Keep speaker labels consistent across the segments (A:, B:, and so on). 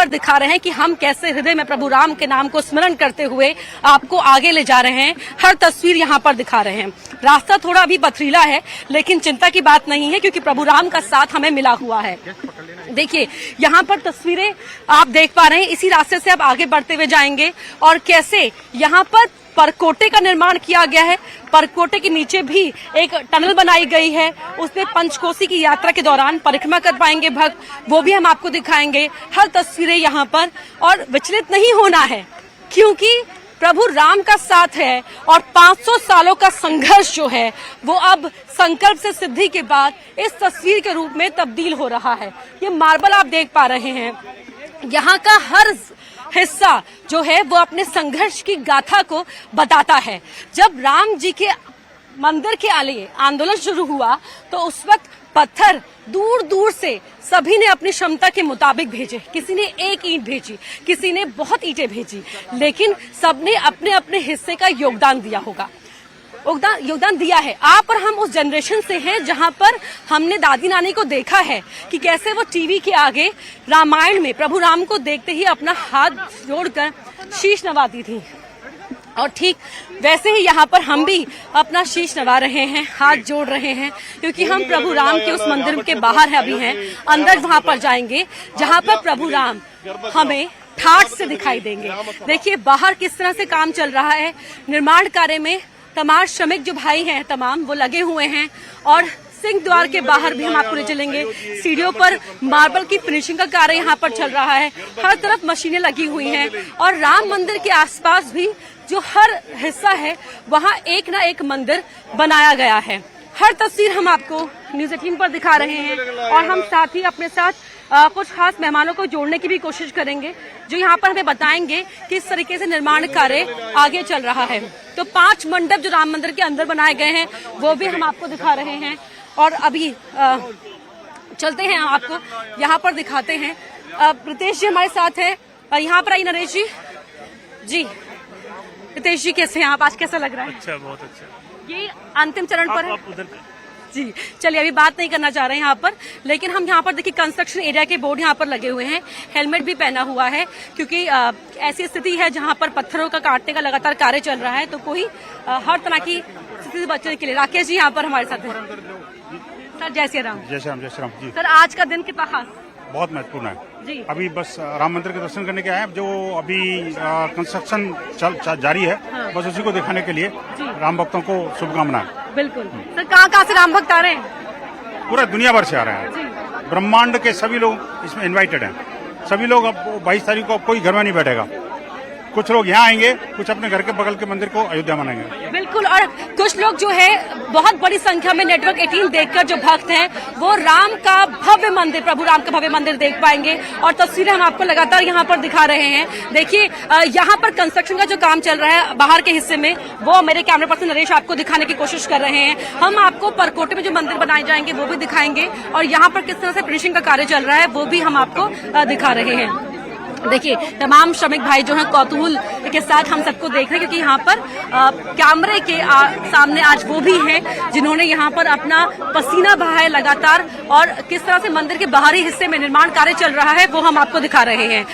A: पर दिखा रहे हैं कि हम कैसे हृदय में प्रभु राम के नाम को स्मरण करते हुए आपको आगे ले जा रहे हैं। हर तस्वीर यहाँ पर दिखा रहे हैं। रास्ता थोड़ा अभी पथरीला है, लेकिन चिंता की बात नहीं है क्योंकि प्रभु राम का साथ हमें मिला हुआ है। देखिए यहाँ पर तस्वीरें आप देख पा रहे हैं। इसी रास्ते से आप आगे बढ़ते हुए जाएंगे और कैसे यहाँ पर परकोटे का निर्माण किया गया है। परकोटे के नीचे भी एक टनल बनाई गई है। उसमें पंचकोसी की यात्रा के दौरान परिक्रमा कर पाएंगे भक्त, वो भी हम आपको दिखाएंगे। हर तस्वीरें यहाँ पर, और विचलित नहीं होना है क्योंकि प्रभु राम का साथ है और 500 सालों का संघर्ष जो है वो अब संकल्प से सिद्धि के बाद इस तस्वीर के रूप में तब्दील हो रहा है। ये मार्बल आप देख पा रहे हैं। यहाँ का हर हिस्सा जो है वो अपने संघर्ष की गाथा को बताता है। जब राम जी के मंदिर के लिए आंदोलन शुरू हुआ तो उस वक्त पत्थर दूर दूर से सभी ने अपनी क्षमता के मुताबिक भेजे। किसी ने एक ईंट भेजी, किसी ने बहुत ईंटें भेजी, लेकिन सबने अपने अपने हिस्से का योगदान दिया होगा, योगदान दिया है। आप और हम उस जनरेशन से हैं जहां पर हमने दादी नानी को देखा है कि कैसे वो टीवी के आगे रामायण में प्रभु राम को देखते ही अपना हाथ जोड़कर शीश नवाती थी। और ठीक वैसे ही यहाँ पर हम भी अपना शीश नवा रहे हैं, हाथ जोड़ रहे हैं, क्योंकि हम प्रभु राम के उस मंदिर के बाहर है अभी हैं। अंदर वहां पर जाएंगे जहां पर प्रभु राम हमें ठाठ से दिखाई देंगे। देखिए बाहर किस तरह से काम चल रहा है। निर्माण कार्य में तमाम श्रमिक जो भाई हैं तमाम वो लगे हुए हैं। और सिंह द्वार के बाहर भी हम आपको ले चलेंगे। सीढ़ियों पर मार्बल की फिनिशिंग का कार्य यहाँ पर चल रहा है। हर तरफ मशीनें लगी हुई हैं और राम मंदिर के आसपास भी जो हर हिस्सा है वहाँ एक ना एक मंदिर बनाया गया है। हर तस्वीर हम आपको न्यूज़ 18 पर दिखा रहे हैं और हम साथ ही अपने साथ कुछ खास मेहमानों को जोड़ने की भी कोशिश करेंगे जो यहाँ पर हमें बताएंगे कि इस तरीके से निर्माण कार्य आगे चल रहा है। तो 5 मंडप जो राम मंदिर के अंदर बनाए गए हैं वो भी हम आपको दिखा रहे हैं। और अभी चलते हैं, आपको यहाँ पर दिखाते हैं। रितेश जी हमारे साथ है। यहाँ पर आई नरेश जी। जी रितेश जी कैसे हैं आप? आज कैसा लग रहा है?
B: अच्छा, बहुत अच्छा।
A: ये अंतिम चरण पर है।
B: उधर
A: जी चलिए, अभी बात नहीं करना चाह रहे हैं यहाँ पर, लेकिन हम यहाँ पर देखिए कंस्ट्रक्शन एरिया के बोर्ड यहाँ पर लगे हुए हैं। हेलमेट भी पहना हुआ है क्योंकि ऐसी स्थिति है जहाँ पर पत्थरों का काटने का लगातार कार्य चल रहा है, तो कोई हर तरह की स्थिति से बचने के लिए। राकेश जी यहाँ पर हमारे साथ हैं। सर जय श्री राम।
B: जय श्री राम। जय श्री राम जी।
A: सर आज का दिन कितना खास?
B: बहुत महत्वपूर्ण है
A: जी।
B: अभी बस राम मंदिर के दर्शन करने के आए हैं। जो अभी कंस्ट्रक्शन जारी है, हाँ। बस उसी को दिखाने के लिए राम भक्तों को शुभकामनाएं।
A: बिल्कुल। सर कहाँ से राम भक्त आ रहे हैं?
B: पूरा दुनिया भर से आ रहे हैं। ब्रह्मांड के सभी लोग इसमें इनवाइटेड हैं। सभी लोग अब 22 तारीख को कोई घर में नहीं बैठेगा। कुछ लोग यहाँ आएंगे, कुछ अपने घर के बगल के मंदिर को अयोध्या मनाएंगे।
A: बिल्कुल। और कुछ लोग जो है बहुत बड़ी संख्या में नेटवर्क 18 देखकर जो भक्त हैं वो राम का भव्य मंदिर, प्रभु राम का भव्य मंदिर देख पाएंगे। और तस्वीरें हम आपको लगातार यहाँ पर दिखा रहे हैं। देखिए यहाँ पर कंस्ट्रक्शन का जो काम चल रहा है बाहर के हिस्से में, वो मेरे कैमरा पर्सन नरेश आपको दिखाने की कोशिश कर रहे हैं। हम आपको परकोटे में जो मंदिर बनाए जाएंगे वो भी दिखाएंगे और यहाँ पर किस तरह से फिनिशिंग का कार्य चल रहा है वो भी हम आपको दिखा रहे हैं। देखिए तमाम श्रमिक भाई जो हैं कौतूहल के साथ हम सबको देख रहे हैं क्योंकि यहाँ पर कैमरे के सामने आज वो भी हैं जिन्होंने यहाँ पर अपना पसीना बहाया है लगातार। और किस तरह से मंदिर के बाहरी हिस्से में निर्माण कार्य चल रहा है वो हम आपको दिखा रहे हैं।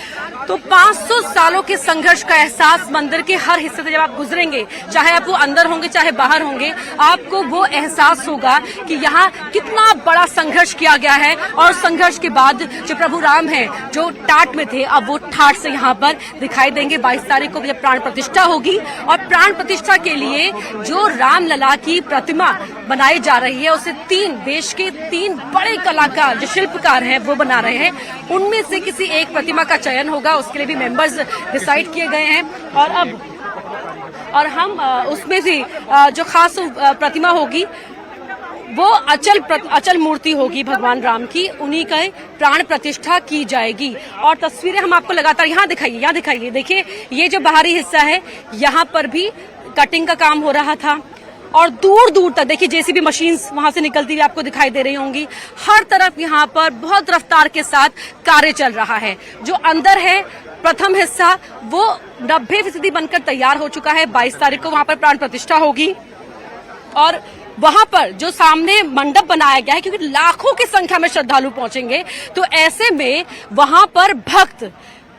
A: तो 500 सालों के संघर्ष का एहसास मंदिर के हर हिस्से से जब आप गुजरेंगे, चाहे आप वो अंदर होंगे चाहे बाहर होंगे, आपको वो एहसास होगा कि यहाँ कितना बड़ा संघर्ष किया गया है। और संघर्ष के बाद जो प्रभु राम है जो टाट में थे, अब वो ठाठ से यहाँ पर दिखाई देंगे। 22 तारीख को जब प्राण प्रतिष्ठा होगी और प्राण प्रतिष्ठा के लिए जो रामलला की प्रतिमा बनाई जा रही है उसे देश के 3 बड़े कलाकार जो शिल्पकार हैं वो बना रहे हैं। उनमें से किसी एक प्रतिमा का चयन होगा, उसके लिए भी मेंबर्स डिसाइड किए गए हैं। और हम उसमें से जो खास प्रतिमा होगी वो अचल मूर्ति होगी भगवान राम की, उन्हीं का प्राण प्रतिष्ठा की जाएगी। और तस्वीरें हम आपको लगातार यहाँ दिखाइए। देखिए ये जो बाहरी हिस्सा है यहाँ पर भी कटिंग का काम हो रहा था और दूर दूर तक देखिए जेसीबी मशीन्स वहां से निकलती हुई आपको दिखाई दे रही होंगी। हर तरफ यहाँ पर बहुत रफ्तार के साथ कार्य चल रहा है। जो अंदर है प्रथम हिस्सा वो 90% बनकर तैयार हो चुका है। 22 तारीख को वहां पर प्राण प्रतिष्ठा होगी और वहां पर जो सामने मंडप बनाया गया है, क्योंकि लाखों की संख्या में श्रद्धालु पहुंचेंगे, तो ऐसे में वहां पर भक्त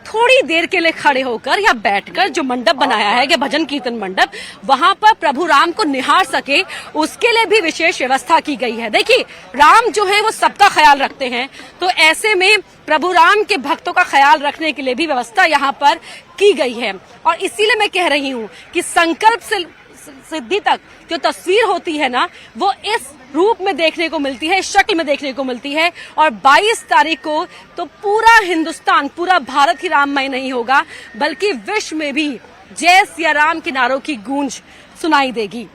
A: थोड़ी देर के लिए खड़े होकर या बैठकर जो मंडप बनाया है या भजन कीर्तन मंडप, वहां पर प्रभु राम को निहार सके, उसके लिए भी विशेष व्यवस्था की गई है। देखिए, राम जो है वो सबका ख्याल रखते हैं, तो ऐसे में प्रभु राम के भक्तों का ख्याल रखने के लिए भी व्यवस्था यहाँ पर की गई है। और इसीलिए मैं कह रही हूँ कि संकल्प से सिद्धि तक जो तस्वीर होती है ना, वो इस रूप में देखने को मिलती है, इस शक्ल में देखने को मिलती है। और 22 तारीख को तो पूरा हिंदुस्तान, पूरा भारत ही राममय नहीं होगा, बल्कि विश्व में भी जय सिया राम के नारों की गूंज सुनाई देगी।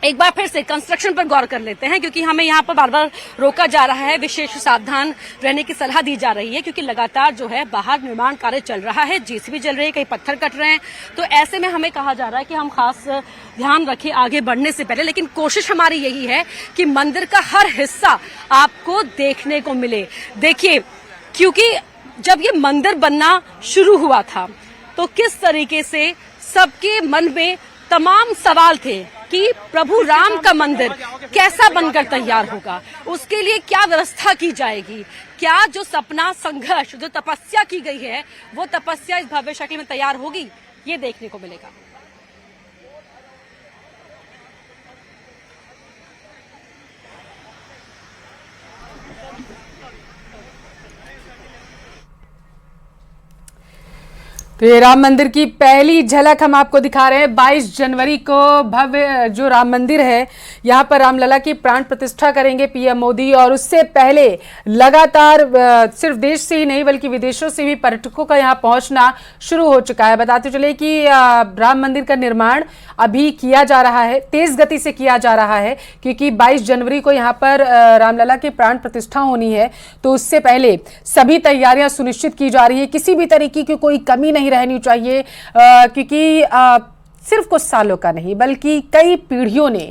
A: एक बार फिर से कंस्ट्रक्शन पर गौर कर लेते हैं, क्योंकि हमें यहाँ पर बार बार रोका जा रहा है, विशेष सावधान रहने की सलाह दी जा रही है, क्योंकि लगातार जो है बाहर निर्माण कार्य चल रहा है, जेसीबी चल रही है, कई पत्थर कट रहे हैं। तो ऐसे में हमें कहा जा रहा है कि हम खास ध्यान रखें आगे बढ़ने से पहले। लेकिन कोशिश हमारी यही है कि मंदिर का हर हिस्सा आपको देखने को मिले। देखिए, क्योंकि जब ये मंदिर बनना शुरू हुआ था तो किस तरीके से सबके मन में तमाम सवाल थे कि प्रभु राम का मंदिर कैसा बनकर तैयार होगा, उसके लिए क्या व्यवस्था की जाएगी, क्या जो सपना, संघर्ष, जो तपस्या की गई है, वो तपस्या इस भव्य शक्ल में तैयार होगी, ये देखने को मिलेगा।
C: तो ये राम मंदिर की पहली झलक हम आपको दिखा रहे हैं। 22 जनवरी को भव्य जो राम मंदिर है, यहाँ पर रामलला की प्राण प्रतिष्ठा करेंगे पीएम मोदी। और उससे पहले लगातार सिर्फ देश से ही नहीं बल्कि विदेशों से भी पर्यटकों का यहाँ पहुँचना शुरू हो चुका है। बताते चले कि राम मंदिर का निर्माण अभी किया जा रहा है, तेज गति से किया जा रहा है, क्योंकि 22 जनवरी को यहाँ पर रामलला की प्राण प्रतिष्ठा होनी है। तो उससे पहले सभी तैयारियां सुनिश्चित की जा रही है, किसी भी तरीके की कोई कमी नहीं रहनी चाहिए, क्योंकि सिर्फ कुछ सालों का नहीं बल्कि कई पीढ़ियों ने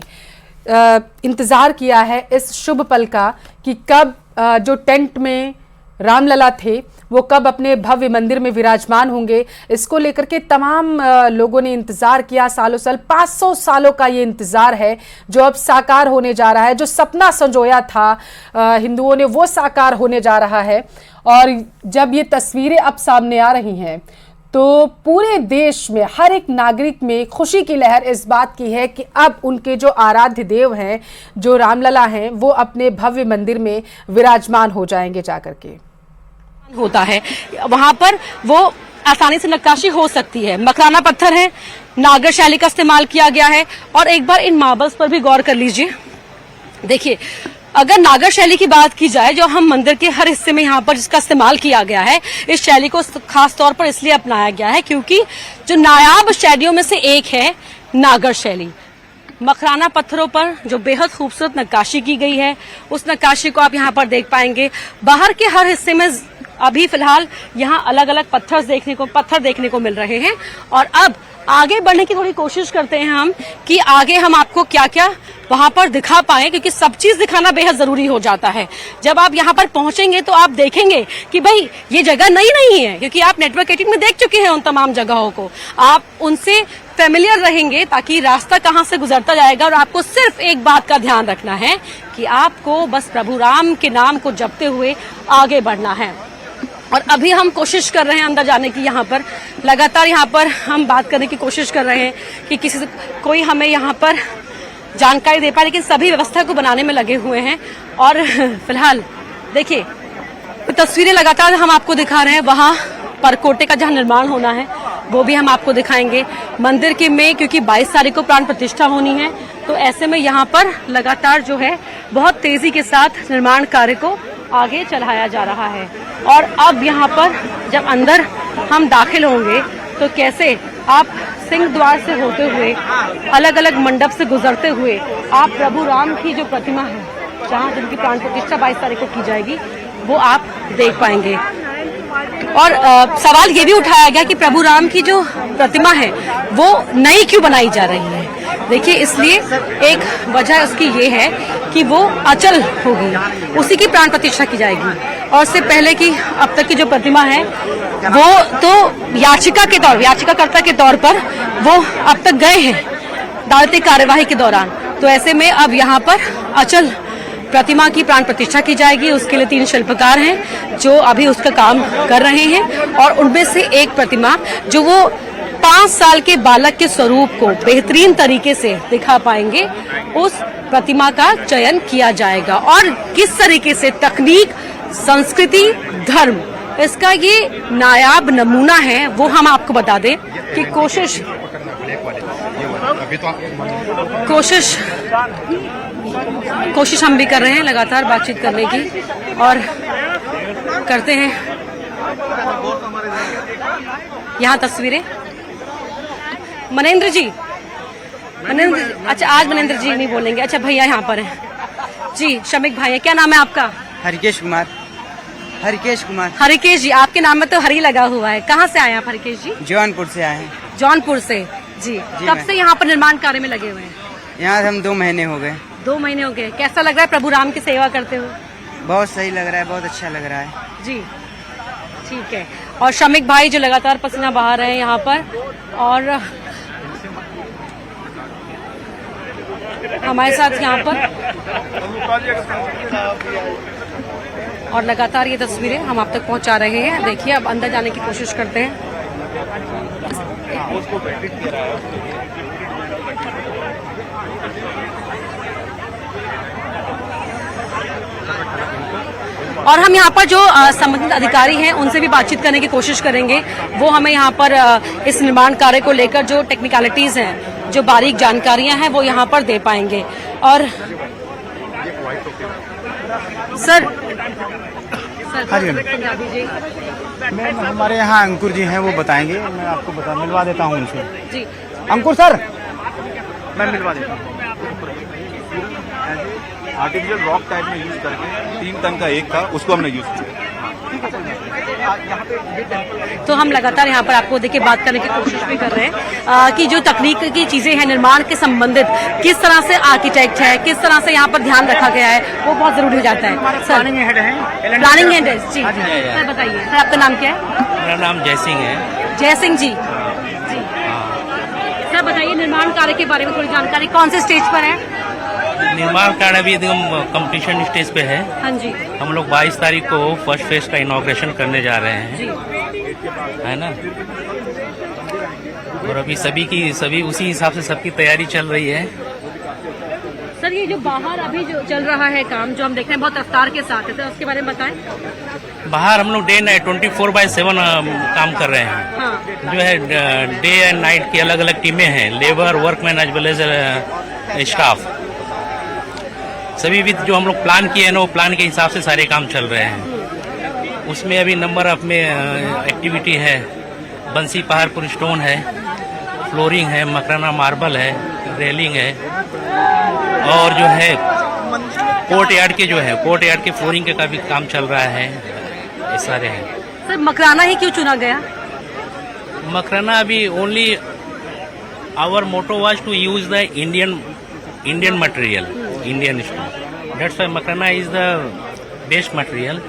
C: इंतजार किया है इस शुभ पल का कि कब जो टेंट में रामलला थे वो कब अपने भव्य मंदिर में विराजमान होंगे। इसको लेकर के तमाम लोगों ने इंतजार किया, सालों साल, 500 सालों का ये इंतजार है जो अब साकार होने जा रहा है। जो सपना संजोया था हिंदुओं ने, वो साकार होने जा रहा है। और जब ये तस्वीरें अब सामने आ रही हैं तो पूरे देश में हर एक नागरिक में खुशी की लहर इस बात की है कि अब उनके जो आराध्य देव हैं, जो रामलला हैं, वो अपने भव्य मंदिर में विराजमान हो जाएंगे जाकर के।
A: होता है वहां पर वो आसानी से नक्काशी हो सकती है। मकराना पत्थर है, नागर शैली का इस्तेमाल किया गया है। और एक बार इन मार्बल्स पर भी गौर कर लीजिए। देखिए, अगर नागर शैली की बात की जाए, जो हम मंदिर के हर हिस्से में यहाँ पर जिसका इस्तेमाल किया गया है, इस शैली को खास तौर पर इसलिए अपनाया गया है क्योंकि जो नायाब शैलियों में से एक है नागर शैली। मकराना पत्थरों पर जो बेहद खूबसूरत नक्काशी की गई है, उस नक्काशी को आप यहाँ पर देख पाएंगे। बाहर के हर हिस्से में अभी फिलहाल यहाँ अलग अलग पत्थर देखने को मिल रहे हैं। और अब आगे बढ़ने की थोड़ी कोशिश करते हैं हम कि आगे हम आपको क्या क्या वहां पर दिखा पाए, क्योंकि सब चीज दिखाना बेहद जरूरी हो जाता है। जब आप यहाँ पर पहुंचेंगे तो आप देखेंगे कि भाई ये जगह नई नहीं है, क्योंकि आप नेटवर्क 18 में देख चुके हैं उन तमाम जगहों को। आप उनसे फेमिलियर रहेंगे ताकि रास्ता कहाँ से गुजरता जाएगा। और आपको सिर्फ एक बात का ध्यान रखना है कि आपको बस प्रभु राम के नाम को जपते हुए आगे बढ़ना है। और अभी हम कोशिश कर रहे हैं अंदर जाने की। यहाँ पर लगातार यहाँ पर हम बात करने की कोशिश कर रहे हैं कि किसी से कोई हमें यहाँ पर जानकारी दे पाए, लेकिन सभी व्यवस्था को बनाने में लगे हुए हैं। और फिलहाल देखिए, तस्वीरें लगातार हम आपको दिखा रहे हैं। वहाँ परकोटे का जहाँ निर्माण होना है वो भी हम आपको दिखाएंगे। मंदिर के में क्योंकि 22 तारीख को प्राण प्रतिष्ठा होनी है, तो ऐसे में यहाँ पर लगातार जो है बहुत तेजी के साथ निर्माण कार्य को आगे चलाया जा रहा है। और अब यहाँ पर जब अंदर हम दाखिल होंगे तो कैसे आप सिंह द्वार से होते हुए, अलग अलग मंडप से गुजरते हुए आप प्रभु राम की जो प्रतिमा है, जहाँ जिनकी प्राण प्रतिष्ठा 22 तारीख को की जाएगी, वो आप देख पाएंगे। और सवाल ये भी उठाया गया कि प्रभु राम की जो प्रतिमा है वो नई क्यों बनाई जा रही है। देखिए, इसलिए एक वजह उसकी ये है कि वो अचल होगी, उसी की प्राण प्रतिष्ठा की जाएगी। और इससे पहले की अब तक की जो प्रतिमा है वो तो याचिकाकर्ता के तौर पर वो अब तक गए हैं अदालती कार्यवाही के दौरान। तो ऐसे में अब यहाँ पर अचल प्रतिमा की प्राण प्रतिष्ठा की जाएगी। उसके लिए 3 शिल्पकार हैं जो अभी उसका काम कर रहे हैं और उनमें से एक प्रतिमा जो वो 5 साल के बालक के स्वरूप को बेहतरीन तरीके से दिखा पाएंगे, उस प्रतिमा का चयन किया जाएगा। और किस तरीके से तकनीक, संस्कृति, धर्म, इसका ये नायाब नमूना है वो हम आपको बता दें कि कोशिश हम भी कर रहे हैं लगातार बातचीत करने की और करते हैं। यहाँ तस्वीरें मनेंद्र जी, अच्छा आज मनेंद्र जी नहीं बोलेंगे, अच्छा भैया यहाँ पर हैं जी, शमिक भाई है। क्या नाम है आपका?
D: हरिकेश कुमार।
A: हरिकेश जी, आपके नाम में तो हरी लगा हुआ है। कहाँ से आए आप हरिकेश जी?
D: जौनपुर से आए हैं।
A: जौनपुर से जी। कब से यहाँ पर निर्माण कार्य में लगे हुए हैं?
D: यहाँ हम 2 महीने हो गए।
A: 2 महीने हो गए। कैसा लग रहा है प्रभु राम की सेवा करते हुए?
D: बहुत सही लग रहा है, बहुत अच्छा लग रहा है
A: जी। ठीक है। और शमिक भाई जो लगातार पसीना बहा रहे हैं यहाँ पर और हमारे साथ यहाँ पर, और लगातार ये तस्वीरें हम आप तक पहुंचा रहे हैं। देखिए अब अंदर जाने की कोशिश करते हैं। और हम यहाँ पर जो संबंधित अधिकारी हैं उनसे भी बातचीत करने की कोशिश करेंगे। वो हमें यहाँ पर इस निर्माण कार्य को लेकर जो टेक्निकलिटीज हैं, जो बारीक जानकारियां हैं वो यहाँ पर दे पाएंगे। और सर पंजाबी जी,
E: मैम हमारे यहाँ अंकुर जी हैं, वो बताएंगे। मैं आपको मिलवा देता हूँ उनसे
A: जी।
E: अंकुर सर, मैं मिलवा देता हूँ।
F: आर्टिफिशियल रॉक टाइप में यूज करके 3 टन का एक था, उसको हमने यूज किया।
A: तो हम लगातार यहाँ पर आपको देखिए बात करने की कोशिश भी कर रहे हैं कि जो तकनीक की चीजें हैं निर्माण के संबंधित, किस तरह से आर्किटेक्ट है, किस तरह से यहाँ पर ध्यान रखा गया है, वो बहुत जरूरी हो जाता है। सर
E: प्लानिंग हेड है,
A: प्लानिंग हेड है जी। सर बताइए, सर आपका नाम क्या है?
G: मेरा नाम जय सिंह है।
A: जय सिंह जी। सर बताइए निर्माण कार्य के बारे में थोड़ी जानकारी, कौन से स्टेज पर है?
G: निर्माण कार्य अभी एकदम कंप्लीशन स्टेज पे है।
A: हाँ जी।
G: हम लोग 22 तारीख को फर्स्ट फेज का इनॉग्रेशन करने जा रहे हैं
A: जी।
G: है ना। और अभी सभी उसी हिसाब से सबकी तैयारी चल रही है।
A: सर ये जो बाहर अभी जो चल रहा है काम, जो हम देख रहे हैं बहुत रफ्तार के साथ है, सर उसके बारे में बताएं।
G: बाहर हम लोग डे नाइट 24/7 काम कर रहे हैं।
A: हाँ।
G: जो है डे एंड नाइट की अलग अलग टीमें हैं, labour, workman as well as staff. सभी भी जो हम लोग प्लान किए हैं ना, वो प्लान के हिसाब से सारे काम चल रहे हैं। उसमें अभी नंबर ऑफ में एक्टिविटी है, बंसी पहाड़पुर स्टोन है, फ्लोरिंग है, मकराना मार्बल है, रेलिंग है, और जो है कोर्ट यार्ड के फ्लोरिंग का भी काम चल रहा है। ये सारे हैं।
A: सर मकराना ही क्यों चुना गया?
G: मकराना अभी only our motto was to use the Indian material, Indian stone. That's why Makrana is the best material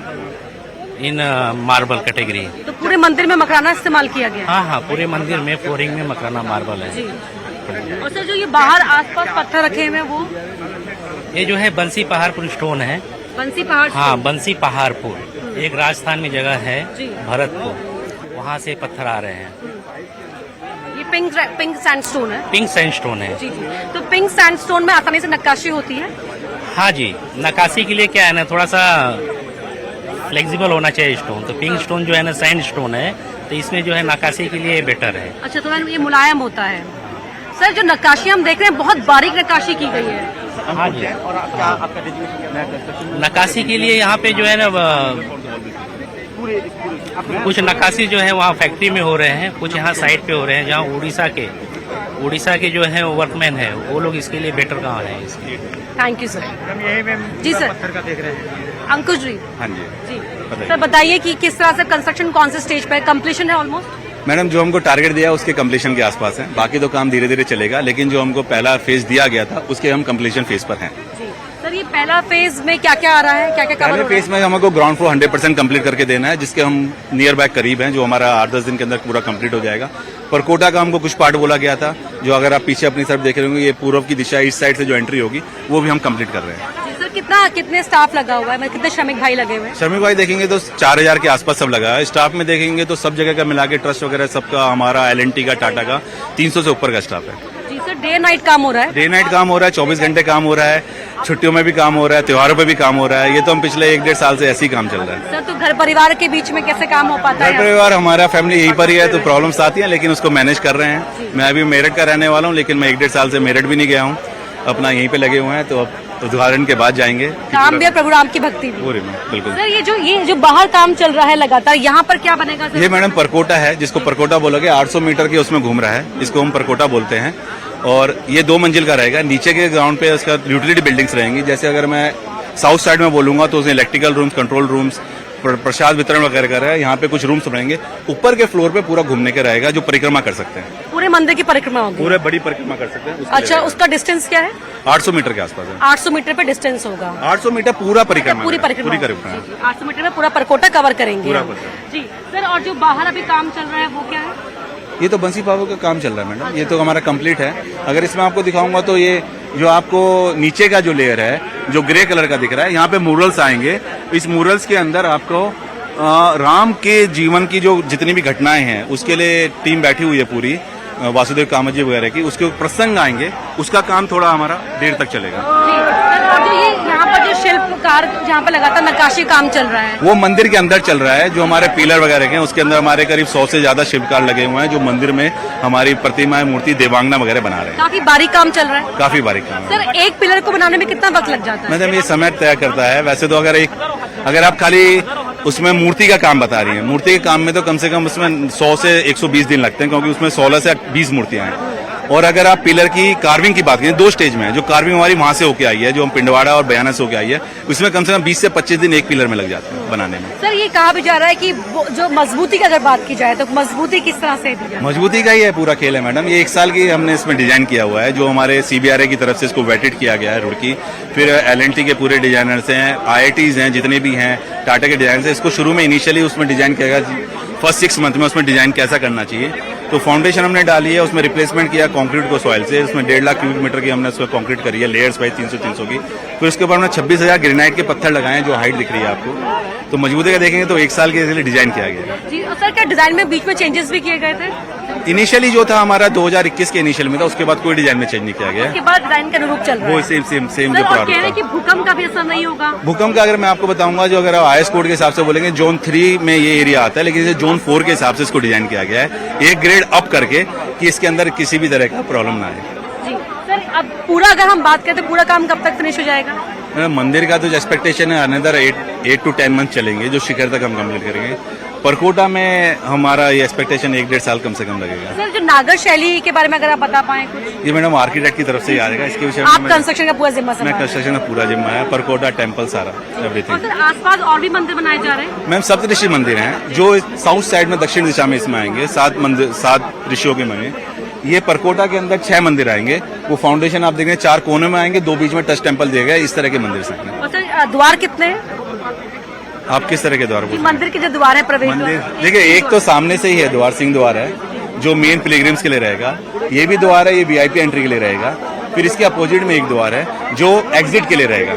G: in marble category.
A: तो पूरे मंदिर में मकराना इस्तेमाल किया गया?
G: हाँ, पूरे मंदिर में फ्लोरिंग में मकराना मार्बल है।
A: जी। और सर जो ये बाहर आसपास पत्थर रखे हुए हैं वो?
G: ये जो है बंसी पहाड़पुर स्टोन है।
A: बंसी पहाड़?
G: हाँ, बंसी पहाड़पुर एक राजस्थान में जगह है,
A: जी।
G: भरतपुर, वहाँ से पत्थर आ रहे हैं।
A: ये पिंक सैंडस्टोन है?
G: पिंक सैंडस्टोन है।
A: जी जी। तो पिंक सैंडस्टोन में आसानी से नक्काशी होती है?
G: हाँ जी, नक्काशी के लिए क्या है ना, थोड़ा सा फ्लेक्सिबल होना चाहिए स्टोन। तो पिंक स्टोन जो है ना सैंड स्टोन है, तो इसमें जो है नक्काशी के लिए बेटर है।
A: अच्छा, तो ये मुलायम होता है। सर जो नक्काशी हम देख रहे हैं बहुत बारीक नक्काशी की गई है।
G: हाँ जी। नक्काशी के लिए यहाँ पे जो है ना कुछ नक्काशी जो है वहाँ फैक्ट्री में हो रहे हैं, कुछ यहाँ साइड पे हो रहे हैं, जहाँ उड़ीसा के जो है वर्कमैन है वो लोग इसके लिए बेटर कहाँ है इसके।
A: Thank you sir. जी सर।
E: पत्थर का देख रहे हैं
F: अंकुश जी।
E: हाँ जी
F: जी
E: बताइए।
F: सर बताइए कि किस तरह से कंस्ट्रक्शन कौन से स्टेज पे है, कंप्लीशन है ऑलमोस्ट?
E: मैडम जो हमको टारगेट दिया उसके कंप्लीशन के आसपास है, बाकी तो काम धीरे धीरे चलेगा, लेकिन जो हमको पहला फेज दिया गया था उसके हम कंप्लीशन फेज पर हैं।
F: जी सर
A: सर ये पहला फेज में क्या क्या आ रहा है, क्या क्या कवर
F: पहले
A: हो रहा है?
F: फेज में हमको ग्राउंड फ्लोर 100% कंप्लीट करके देना है, जिसके हम नियर बाय करीब हैं, जो हमारा 8-10 दिन के अंदर पूरा कंप्लीट हो जाएगा। परकोटा का हमको कुछ पार्ट बोला गया था, जो अगर आप पीछे अपनी तरफ देख रहे होंगे, ये पूर्व की दिशा ईस्ट साइड से जो एंट्री होगी वो भी हम कंप्लीट कर रहे हैं।
A: जी, सर कितने स्टाफ लगा हुआ है, मतलब कितने श्रमिक भाई लगे हुए हैं?
F: श्रमिक भाई देखेंगे तो 4000 के आसपास सब लगा है। स्टाफ में देखेंगे तो सब जगह का मिला के ट्रस्ट वगैरह सबका, हमारा LNT का, टाटा का 300 से ऊपर का स्टाफ है।
A: जी सर, डे नाइट काम हो रहा है?
F: डे नाइट काम हो रहा है, 24 घंटे काम हो रहा है, छुट्टियों में भी काम हो रहा है, त्योहारों पे भी काम हो रहा है। ये तो हम पिछले 1-1.5 साल से ऐसे ही काम चल रहा है।
A: सर तो घर परिवार के बीच में कैसे काम हो पाता
F: घर
A: है?
F: परिवार हमारा फैमिली यहीं पर ही है, तो प्रॉब्लम्स आती हैं, लेकिन उसको मैनेज कर रहे हैं। मैं अभी मेरठ का रहने वाला हूँ, लेकिन मैं 1-1.5 साल से मेरठ भी नहीं गया हूँ, अपना यहीं पे लगे हुए हैं। तो अब उद्घाटन के बाद जाएंगे।
A: काम भी और प्रभु राम की भक्ति भी।
F: पूरी में बिल्कुल।
A: सर ये जो बाहर काम चल रहा है लगातार, यहाँ पर क्या बनेगा सर?
F: ये मैडम परकोटा है, जिसको परकोटा बोलोगे, 800 मीटर के उसमें घूम रहा है, इसको हम परकोटा बोलते हैं। और ये 2 मंजिल का रहेगा। नीचे के ग्राउंड पे उसका यूटिलिटी बिल्डिंग्स रहेंगी। जैसे अगर मैं साउथ साइड में बोलूंगा तो उसमें इलेक्ट्रिकल रूम्स, कंट्रोल रूम्स, प्रसाद वितरण वगैरह का है। यहाँ पे कुछ रूम्स बनेंगे। ऊपर के फ्लोर पे पूरा घूमने का रहेगा, जो परिक्रमा कर सकते हैं,
A: पूरे मंदिर की परिक्रमा होगी?
F: पूरे बड़ी परिक्रमा कर सकते हैं।
A: अच्छा, उसका डिस्टेंस क्या है?
F: 800 मीटर के आसपास है।
A: 800 मीटर पे डिस्टेंस होगा?
F: 800 मीटर पूरा परिक्रमा,
A: पूरी परिक्रमा?
F: पूरी परिक्रमा।
A: 800 मीटर में पूरा परकोटा कवर करेंगे
F: पूरा
A: हम।
F: परिक्रमा।
A: जी सर, और जो बाहर अभी काम चल रहा है वो क्या है?
F: ये तो बंसी पावो का काम चल रहा है मैडम, ये तो हमारा कंप्लीट है। अगर इसमें आपको दिखाऊंगा तो ये जो आपको नीचे का जो लेयर है, जो ग्रे कलर का दिख रहा है, यहाँ पे मूरल्स आएंगे। इस मूरल्स के अंदर आपको राम के जीवन की जो जितनी भी घटनाएं हैं, उसके लिए टीम बैठी हुई है पूरी, वासुदेव कामत जी वगैरह की, उसके प्रसंग आएंगे। उसका काम थोड़ा हमारा देर तक चलेगा।
A: जी सर, और जो ये यहाँ पर जो शिल्पकार जहाँ पर लगातार नक्काशी काम चल रहा है,
F: वो मंदिर के अंदर चल रहा है। जो हमारे पिलर वगैरह के हैं, उसके अंदर हमारे करीब 100 से ज्यादा शिल्पकार लगे हुए हैं, जो मंदिर में हमारी प्रतिमाएं, मूर्ति, देवांगना वगैरह बना रहे हैं।
A: काफी बारीक काम चल रहा है?
F: काफी बारीक काम है।
A: सर एक पिलर को बनाने में कितना वक्त लग जाता है?
F: मैडम ये समय तय करता है। वैसे तो अगर आप खाली उसमें मूर्ति का काम बता रही हैं, मूर्ति के काम में तो कम से कम उसमें 100 से 120 दिन लगते हैं, क्योंकि उसमें 16 से 20 मूर्तियां हैं। और अगर आप पिलर की कार्विंग की बात करें, 2 स्टेज में है। जो कार्विंग हमारी वहां से होके आई है, जो हम पिंडवाड़ा और बयाना से होके आई है, उसमें कम से कम 20 से 25 दिन एक पिलर में लग जाते हैं बनाने में।
A: सर ये कहा भी जा रहा है कि जो मजबूती की अगर बात की जाए तो मजबूती किस तरह से दी जाए?
F: मजबूती का ही है पूरा खेल है मैडम। ये 1 साल की हमने इसमें डिजाइन किया हुआ है, जो हमारे CBRA की तरफ से इसको वेटेड किया गया है, रुड़की। फिर LNT के पूरे डिजाइनर्स हैं, IITs हैं, जितने भी हैं, टाटा के डिजाइन से इसको शुरू में इनिशियली उसमें डिजाइन किया गया। फर्स्ट 6 मंथ में उसमें डिजाइन कैसा करना चाहिए, तो फाउंडेशन हमने डाली है, उसमें रिप्लेसमेंट किया कंक्रीट को सॉइल से। उसमें 1.5 लाख क्यूबिक मीटर की हमने उसमें कंक्रीट करी है, लेयर्स वाइज 300 की। फिर उसके ऊपर हमने 26,000 ग्रेनाइट के पत्थर लगाए हैं, जो हाइट दिख रही है आपको। तो मजबूती का देखेंगे तो 1 साल के लिए डिजाइन किया गया है।
A: जी, और सर क्या डिजाइन में बीच में चेंजेस भी किए गए थे?
F: इनिशियली जो था हमारा 2021 के इनिशियल में था, उसके बाद कोई डिजाइन में चेंज नहीं किया गया
A: उसके बाद डिजाइन के अनुरूप चल रहा
F: वो
A: है?
F: सेम
A: सर,
F: जो
A: और कह रहे हैं
F: प्रारूप
A: कि
F: था।
A: भूकंप का भी असर नहीं होगा?
F: भूकंप का अगर मैं आपको बताऊंगा, जो अगर आप IS कोड के हिसाब से बोलेंगे, जोन 3 में ये एरिया आता है, लेकिन इसे जोन 4 के हिसाब से इसको डिजाइन किया गया है, 1 ग्रेड अप करके, कि इसके अंदर किसी भी तरह का प्रॉब्लम ना आए।
A: जी सर, अब पूरा अगर हम बात करें तो पूरा काम कब तक फिनिश हो जाएगा?
F: मंदिर का तो जो एक्सपेक्टेशन है, अनदर 8 to 10 मंथ चलेंगे, जो शिखर तक हम कंप्लीट करेंगे। परकोटा में हमारा ये एक्सपेक्टेशन 1-1.5 साल कम से कम लगेगा।
A: सर जो नागर शैली के बारे में अगर आप बता पाए कुछ?
F: ये मैडम आर्किटेक्ट की तरफ से ही आ जाएगा, इसके विषय
A: आप
F: में
A: कंस्ट्रक्शन का पूरा जिम्मा
F: मैं
A: संभाल?
F: कंस्ट्रक्शन का पूरा जिम्मा है, परकोटा टेम्पल सारा
A: और
F: एवरीथिंग।
A: सर आसपास और भी मंदिर बनाए जा रहे हैं?
F: मैम सप्तऋषि मंदिर हैं, जो साउथ साइड में दक्षिण दिशा में इसमें आएंगे। 7 ऋषियों के में। ये परकोटा के अंदर 6 मंदिर आएंगे। वो फाउंडेशन आप देख रहे हैं, 4 कोने में आएंगे, 2 बीच में टच टेम्पल दिए गए। इस तरह के मंदिर से
A: और सर द्वार कितने हैं?
F: आप किस तरह के द्वार बोल रहे हैं?
A: मंदिर के जो द्वार है प्रवेश
F: मंदिर
A: द्वार?
F: देखिए, एक तो सामने से ही है द्वार, सिंह द्वार है, जो मेन पिलग्रिम्स के लिए रहेगा। ये भी द्वार है, ये VIP एंट्री के लिए रहेगा। फिर इसके अपोजिट में एक द्वार है, जो एग्जिट के लिए रहेगा।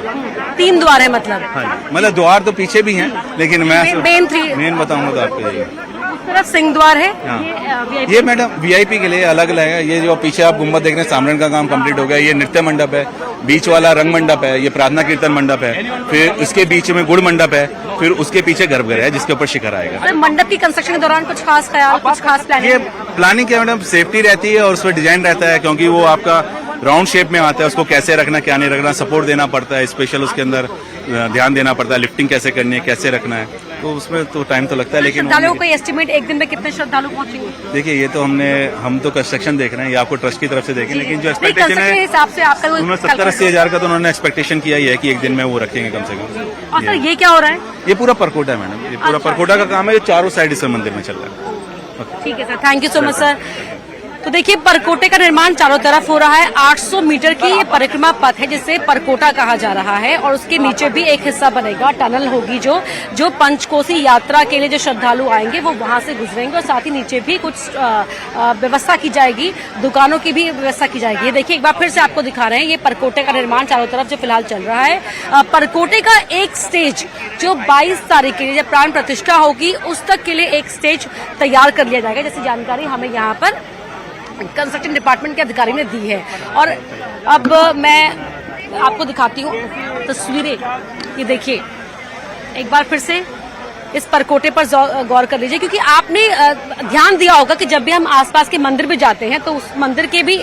A: 3 द्वार है मतलब?
F: मतलब द्वार तो पीछे भी हैं, लेकिन मैं
A: मेन
F: बताऊंगा तो आपको यही।
A: उस तरफ सिंह द्वार है।
F: हाँ।
A: ये VIP
F: ये मैडम VIP के लिए अलग अलग है। ये जो पीछे आप गुम्बद देख रहे हैं, सामने का काम कंप्लीट हो गया। ये नृत्य मंडप है, बीच वाला रंग मंडप है, ये प्रार्थना कीर्तन मंडप है। फिर उसके बीच में गुड़ मंडप है, फिर उसके पीछे गर्भगृह है, जिसके ऊपर शिखर आएगा।
A: सर मंडप की कंस्ट्रक्शन के दौरान कुछ खास ख्याल, कुछ खास
F: ये
A: प्लानिंग?
F: प्लानिंग क्या मैडम, सेफ्टी रहती है और उसमें डिजाइन रहता है, क्योंकि वो आपका राउंड शेप में आता है। उसको कैसे रखना, क्या नहीं रखना, सपोर्ट देना पड़ता है, स्पेशल उसके अंदर ध्यान देना पड़ता है। लिफ्टिंग कैसे करनी है, कैसे रखना है, तो उसमें तो टाइम तो लगता है। लेकिन
A: श्रद्धालुओं को एस्टिमेट एक दिन में कितने श्रद्धालु पहुंचेंगे?
F: देखिए, ये तो हम तो कंस्ट्रक्शन देख रहे हैं, ये आपको ट्रस्ट की तरफ से देखें, लेकिन जो
A: नहीं,
F: एक्सपेक्टेशन
A: construction के
F: है,
A: हिसाब से आपका
F: उन्होंने 70-80 हजार का तो उन्होंने एक्सपेक्टेशन किया ही है कि एक दिन में वो रखेंगे कम से कम।
A: और सर ये क्या हो रहा है?
F: ये पूरा परकोटा है मैडम, ये पूरा
A: अच्छा।
F: परकोटा का काम है। ये चारों साइड इस मंदिर में चल रहा है।
A: ठीक है sir, thank you so much sir. तो देखिए परकोटे का निर्माण चारों तरफ हो रहा है। 800 मीटर की ये परिक्रमा पथ है जिसे परकोटा कहा जा रहा है और उसके नीचे भी एक हिस्सा बनेगा, टनल होगी जो पंचकोसी यात्रा के लिए जो श्रद्धालु आएंगे वो वहां से गुजरेंगे और साथ ही नीचे भी कुछ व्यवस्था की जाएगी, दुकानों की भी व्यवस्था की जाएगी। ये देखिए एक बार फिर से आपको दिखा रहे हैं ये परकोटे का निर्माण चारों तरफ जो फिलहाल चल रहा है। परकोटे का एक स्टेज जो 22 तारीख के लिए जब प्राण प्रतिष्ठा होगी उस तक के लिए एक स्टेज तैयार कर लिया जाएगा, जैसी जानकारी हमें यहाँ पर कंस्ट्रक्शन डिपार्टमेंट के अधिकारी ने दी है। और अब मैं आपको दिखाती हूँ तस्वीरें। ये देखिए एक बार फिर से इस परकोटे पर गौर कर लीजिए, क्योंकि आपने ध्यान दिया होगा कि जब भी हम आसपास के मंदिर भी जाते हैं तो उस मंदिर के भी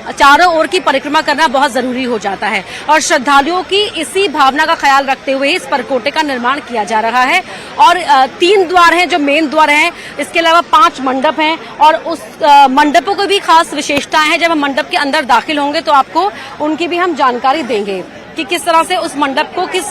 A: चारों ओर की परिक्रमा करना बहुत जरूरी हो जाता है और श्रद्धालुओं की इसी भावना का ख्याल रखते हुए इस परकोटे का निर्माण किया जा रहा है। और 3 द्वार हैं जो मेन द्वार हैं, इसके अलावा 5 मंडप हैं और उस मंडपों की भी खास विशेषताएं हैं। जब हम मंडप के अंदर दाखिल होंगे तो आपको उनकी भी हम जानकारी देंगे कि किस तरह से उस मंडप को किस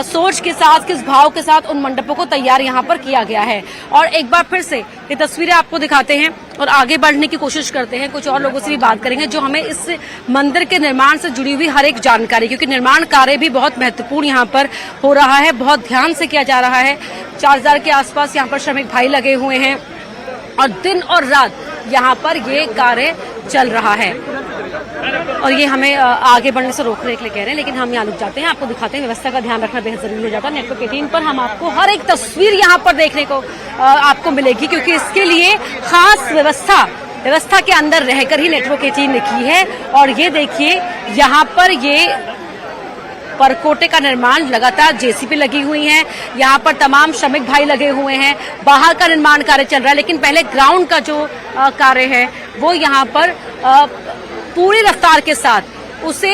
A: सोच के साथ, किस भाव के साथ उन मंडपों को तैयार यहाँ पर किया गया है। और एक बार फिर से ये तस्वीरें आपको दिखाते हैं और आगे बढ़ने की कोशिश करते हैं। कुछ और लोगों से भी बात करेंगे जो हमें इस मंदिर के निर्माण से जुड़ी हुई हर एक जानकारी, क्योंकि निर्माण कार्य भी बहुत महत्वपूर्ण यहाँ पर हो रहा है, बहुत ध्यान से किया जा रहा है। 4000 के आसपास यहाँ पर श्रमिक भाई लगे हुए हैं और दिन और रात यहाँ पर ये कार्य चल रहा है। और ये हमें आगे बढ़ने से रोकने के लिए कह रहे हैं, लेकिन हम यहाँ रुक जाते हैं। आपको दिखाते हैं व्यवस्था का ध्यान रखना बेहद जरूरी हो जाता है। नेटवर्क 18 पर हम आपको हर एक तस्वीर यहाँ पर देखने को आपको मिलेगी, क्योंकि इसके लिए खास व्यवस्था के अंदर रहकर ही नेटवर्क 18 ने की है। और ये देखिए यहाँ पर ये परकोटे का निर्माण लगातार जेसीबी लगी हुई है, यहाँ पर तमाम श्रमिक भाई लगे हुए हैं, बाहर का निर्माण कार्य चल रहा है, लेकिन पहले ग्राउंड का जो कार्य है वो यहाँ पर पूरी रफ्तार के साथ उसे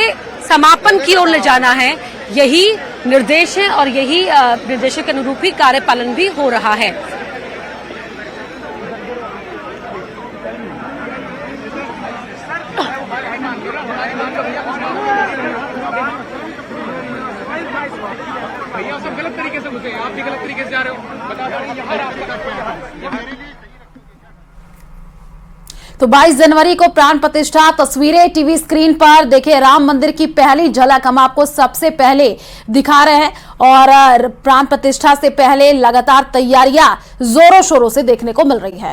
A: समापन की ओर ले जाना है। यही निर्देश है और यही निर्देशों के अनुरूप ही कार्य पालन भी हो रहा है।
H: भैया सब गलत तरीके से घुसे, आप भी गलत तरीके से जा रहे हो, बता दो।
I: तो 22 जनवरी को प्राण प्रतिष्ठा, तस्वीरें टीवी स्क्रीन पर देखिए। राम मंदिर की पहली झलक हम आपको सबसे पहले दिखा रहे हैं और प्राण प्रतिष्ठा से पहले लगातार तैयारियां जोरों शोरों से देखने को मिल रही है।